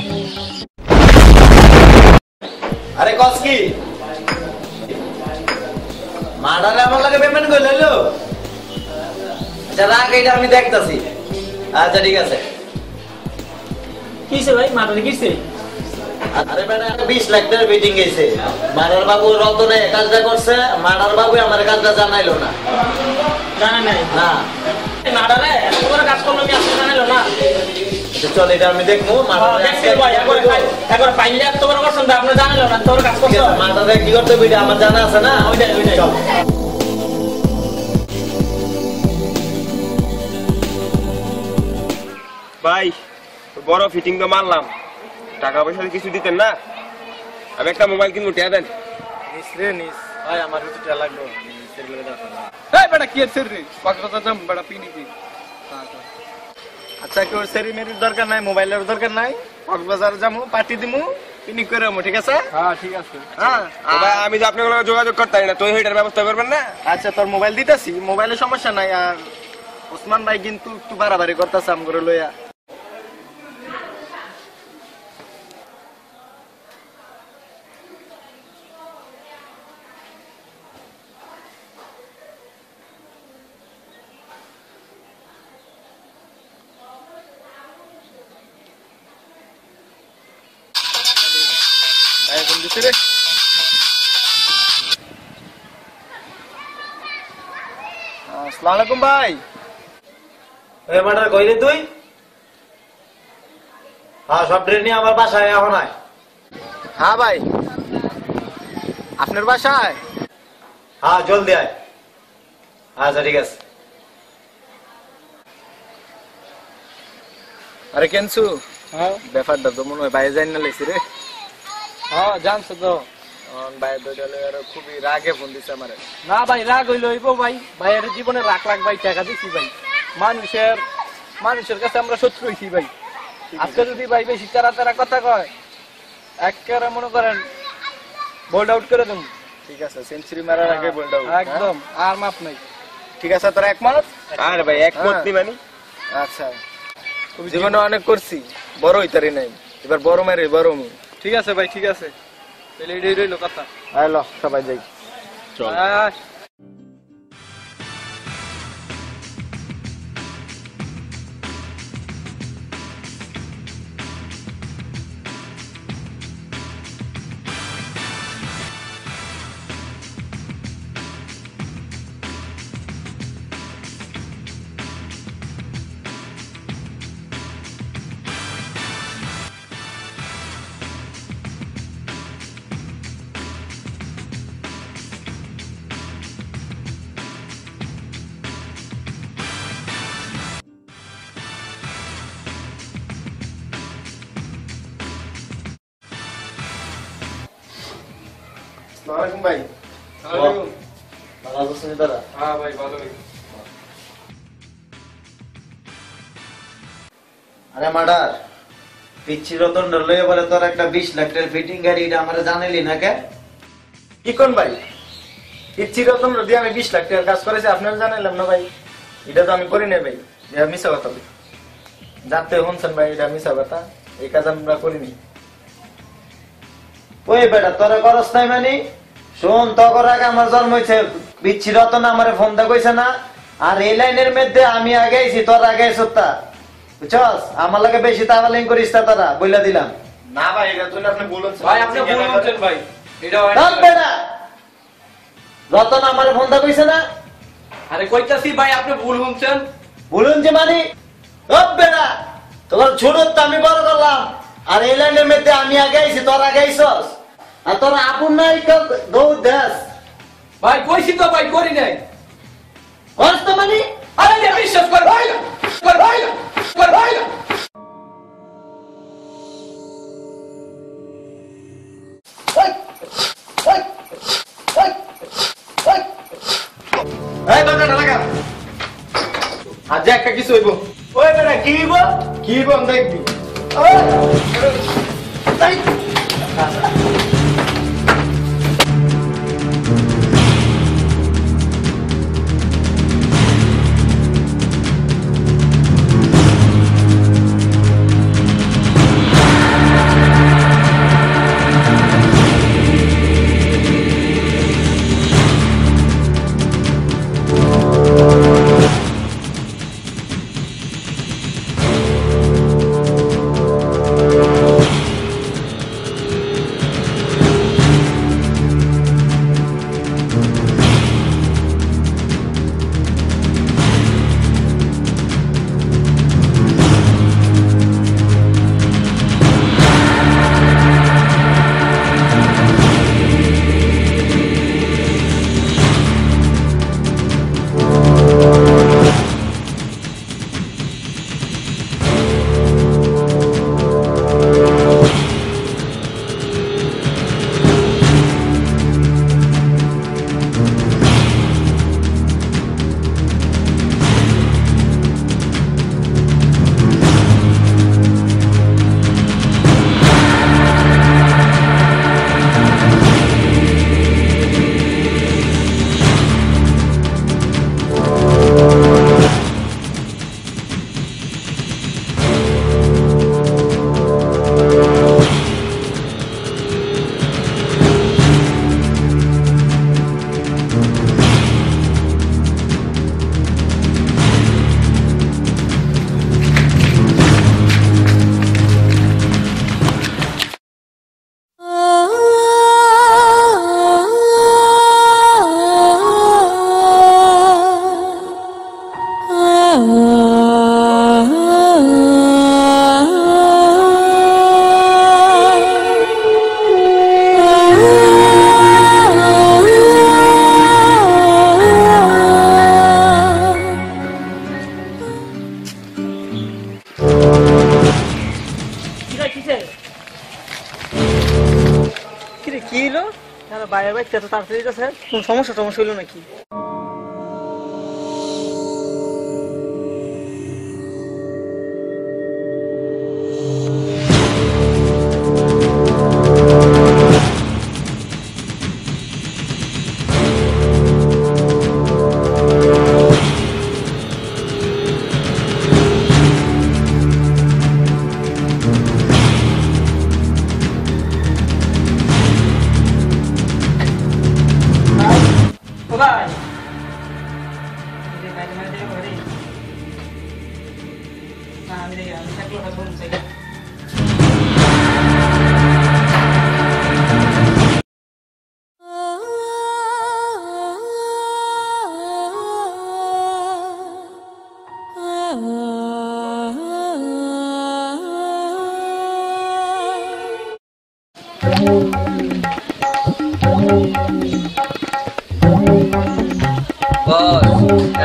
আরে কস কি মাডারে আমার লাগে পেমেন্ট কই লইলো আচ্ছা রাখ এইটা আমি দেখতাছি আচ্ছা ঠিক আছে কিছে ভাই মাটারে কিছে আরে বেটা 20 লাখ টাকা মিটিং গেছে মাডার বাবু রতনে কাজটা করছে মাডার বাবু আমার কাজটা জানাইলো না জানা নাই না মাটারে এত বড় কাজ করলো আমি আপনি জানাইলো না চল এটা আমি দেখবো দেখছি ভাই একবার পাইলে এত বড় করছেন আপনি জানাইলো না তোর কাজ করছো মাডারে কি করতে হবে আমার জানা আছে না ওইটাই চল ভাই বড় ফিটিং তো মারলাম, টাকা পয়সা কিছু দিতেন না? আমি একটা মোবাইল কিনবো, টিয়া দেন। ভাই আমার কিছু লাগবে এই বেটা কি এর রে কক্সবাজার যাম বেটা পিনিকি। আচ্ছা কেউ সেরি মেরির দরকার নাই, মোবাইলের দরকার নাই, কক্সবাজার যাবো পার্টি দিমু পিকনিক করে যাবো, ঠিক আছে? হ্যাঁ ঠিক আছে। হ্যাঁ ভাই আমি যে আপনার লগে যোগাযোগ করতাম না, তো এইটার ব্যবস্থা করবেন না? আচ্ছা তোর মোবাইল দিতেছি, মোবাইলের সমস্যা নাই। আর ওসমান ভাই কিন্তু একটু বাড়াবাড়ি করতেছে আম করে লইয়া। আসসালামু আলাইকুম ভাই। এই মাটার কইলি তুই? হ্যাঁ সব ট্রেন নিয়ে আমার বাসায় এখন আয়। হ্যাঁ ভাই আপনার বাসায়? হ্যাঁ জলদি আয়। আচ্ছা ঠিক আছে। আরে কেনছু ব্যাপারটা তো মনে হয় বাইরে যাই না লেছি রে। হ্যাঁ জানছো তো। ভাই দুইটালে খুবই রাগে ফোন দিছে আমারে। না ভাই রাগ হইলো হইব ভাই, ভাইয়ের জীবনে লাখ লাখ ভাই টাকা দিছি ভাই, মানুষের কাছে আমরা শত্রু হইছি ভাই। আজকে যদি ভাই বেশি তারা তারা কথা কয় একেবারে মনে করেন বোল্ড আউট করে দেবো। ঠিক আছে, সেঞ্চুরি মারার আগে বলটা একদম আর মাপ নাই। ঠিক আছে, তোরা একমত? আরে ভাই একমত নি মানে আচ্ছা, জীবনে অনেক করছি, বড় হইতারি নাই, এবার বড় মারে বড় মু। ঠিক আছে ভাই, ঠিক আছে, তাহলে এটাই রইলো কথা। আইলো সবাই যাই। চল। আসসালামু আলাইকুম ভাই। ভালো আছেন দাদা? হ্যাঁ ভাই ভালোই। আরে মাডার পিচ্ছি রতন লয়ে বলে তোর একটা 20 লাখ টাকার ফিটিং গাড়ি, এটা আমারে জানাইলি না কে? কি কোন ভাই? ইচ্ছি রতন দিয়ে আমি 20 লাখ টাকার কাজ করেছি, আপনারা জানাইলাম না ভাই? এটা তো আমি করি নাই ভাই, এটা মিছা কথা ভাই। জানতে শুনছেন ভাই, এটা মিছা কথা, এই কাজ আমরা করিনি। ওই বেটা তোরে করস নাই মানে? শোন, তগর আগে আমার জন্ম হয়েছে, পিচ্ছি রতন আমারে ফোন দা কইছে না? আর এই লাইনের মধ্যে আমি আগে আইছি, তোর আগে আইছ তা, বুঝছস? আমার লাগে বেশি তাওয়ালিং করিস তা তারা, বইলা দিলাম। না ভাই, এটা তো আপনি বলেন ভাই আপনি ভুল বলছেন ভাই, এটা হয় থাম বেটা, রতন আমারে ফোন দা কইছে না? আরে কইতাছি ভাই আপনি ভুল শুনছেন। বলুন যে মানে বেটা তোর ছোট তো আমি বড় করলাম, আর এই লাইনের মধ্যে আমি আগে আইছি, তোর আগে আইছস, আর তোর আপন নাই দৌড় দেশ। ভাই কইছি তো ভাই, করি নাই। করস তো মানে? আরে যে বিশ্বাস কর ভাই না, কর ভাই না, কর ভাই না। এই বেটা লাগা, আজ একটা কিছু হইব। ওই বেটা কি হইব? কি হইব আমরা দেখবি। ওই তাই আজকে এত তাড়াতাড়ি যাচ্ছে, কোন সমস্যা হইলো নাকি?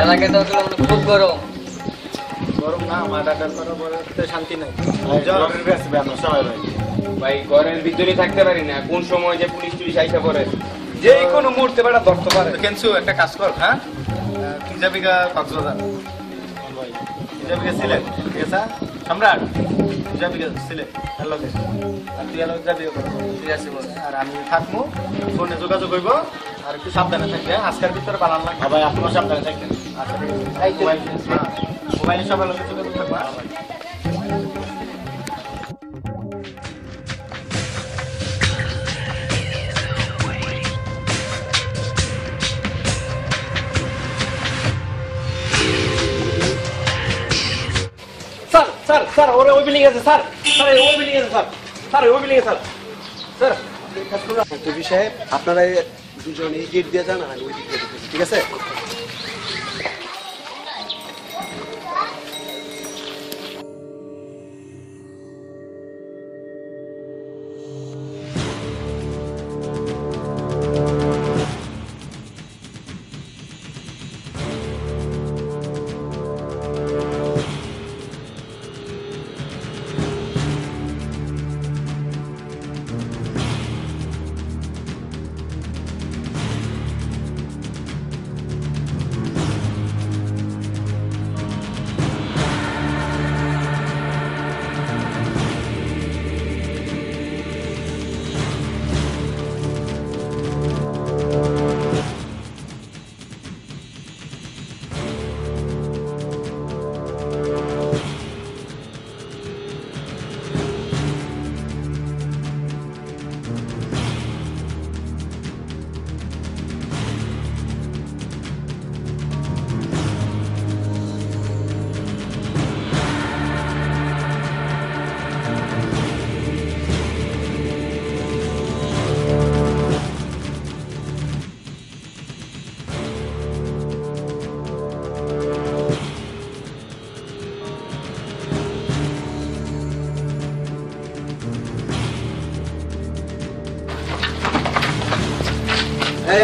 এলাকায় তো খুব গরম। গরম না, মার্ডার করার পরে শান্তি নাই। আমরা সবাই ভাই ভাই ঘরের ভিতরে থাকতে পারি না, কোন সময় যে পুলিশ টুলিশ আইসা পড়ে। যে কোনো মুহূর্তে বেটা ধরতে পারে। কেনসু একটা কাজ কর, হ্যাঁ তুই যাবি গা কক্সবাজার, তুই যাবি গা সিলেট, ঠিক আছে সম্রাট, তুই যাবি গা সিলেট আর লগে, আর তুই আর যাবি ঠিক আছে বল। আর আমি থাকবো, ফোনে যোগাযোগ হইব, আর একটু সাবধানে থাকবে। আজকের ভিতরে বানান লাগবে ভাই, আপনার সাবধানে থাকবেন। আচ্ছা মোবাইলে সবার লগে যোগাযোগ থাকবা। স্যার স্যার স্যার ওরে ওই বিল্ডিং আছে স্যার, স্যার ওই বিল্ডিং আছে স্যার, স্যার ওই বিল্ডিং আছে স্যার। স্যার টুপি সাহেব আপনারা দুজনে গেট দিয়ে যান, আমি ওই দিক দিয়ে ঢুকেছি, ঠিক আছে?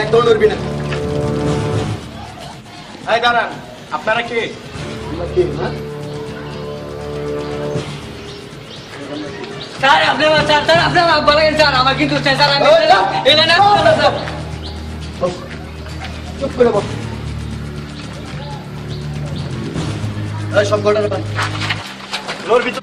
একদম নড়বি না। এই দাঁড়ান, আপনারা কে? স্যার আপনি স্যার আপনার বলেন স্যার, আমার কিন্তু স্যার আমি এলে না স্যার। চুপ করে বল। সব ঘটনা নড়বি তো।